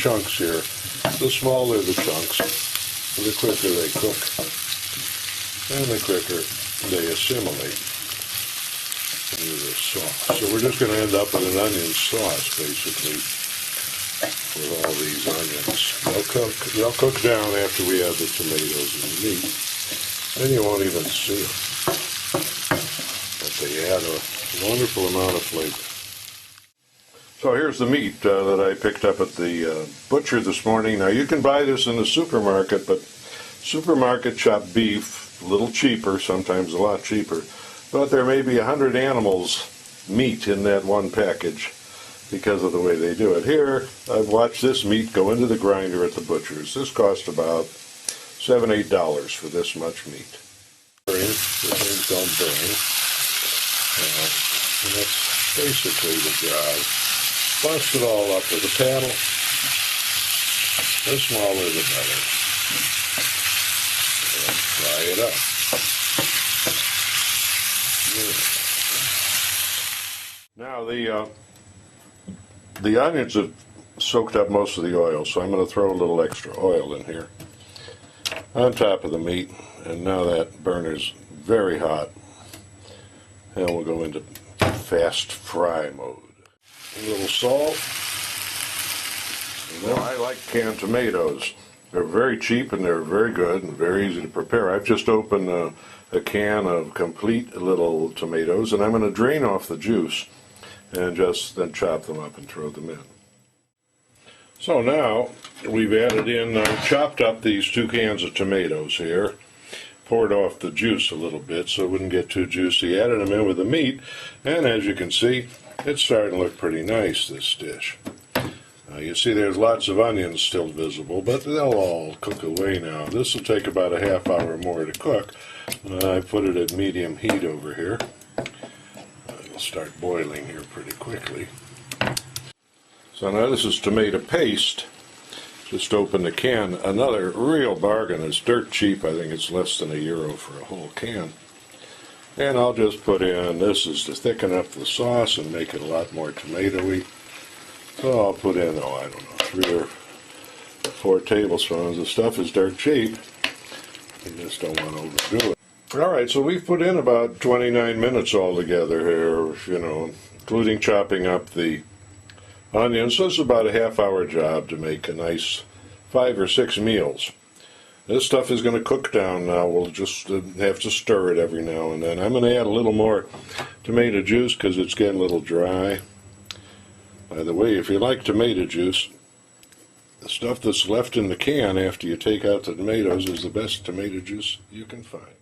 chunks here. The smaller the chunks, the quicker they cook, and the quicker they assimilate into the sauce. So we're just going to end up with an onion sauce, basically, with all these onions. They'll cook down after we add the tomatoes and the meat, and you won't even see them. But they add a wonderful amount of flavor. So here's the meat that I picked up at the butcher this morning. Now you can buy this in the supermarket, but supermarket chopped beef, a little cheaper, sometimes a lot cheaper, but there may be 100 animals' meat in that one package because of the way they do it. Here, I've watched this meat go into the grinder at the butcher's. This cost about $7, $8 for this much meat. The things don't burn. And that's basically the job. Bust it all up with a paddle. The smaller the better. And fry it up. Now the onions have soaked up most of the oil, so I'm going to throw a little extra oil in here on top of the meat. And now that burner's very hot, and we'll go into fast fry mode. A little salt. And then I like canned tomatoes. They're very cheap and they're very good and very easy to prepare. I've just opened a can of complete little tomatoes, and I'm going to drain off the juice and just then chop them up and throw them in. So now we've added in, chopped up these 2 cans of tomatoes here, poured off the juice a little bit so it wouldn't get too juicy, added them in with the meat, and as you can see, it's starting to look pretty nice, this dish. You see there's lots of onions still visible, but they'll all cook away now. This will take about a half hour more to cook. I put it at medium heat over here. It'll start boiling here pretty quickly. So now this is tomato paste. Just opened the can. Another real bargain. It's dirt cheap. I think it's less than €1 for a whole can. And I'll just put in, this is to thicken up the sauce and make it a lot more tomatoey. So I'll put in, I don't know, 3 or 4 tablespoons. The stuff is dirt cheap. You just don't want to overdo it. Alright, so we've put in about 29 minutes altogether here, including chopping up the onions. So it's about a half-hour job to make a nice 5 or 6 meals. This stuff is going to cook down now. We'll just have to stir it every now and then. I'm going to add a little more tomato juice because it's getting a little dry. By the way, if you like tomato juice, the stuff that's left in the can after you take out the tomatoes is the best tomato juice you can find.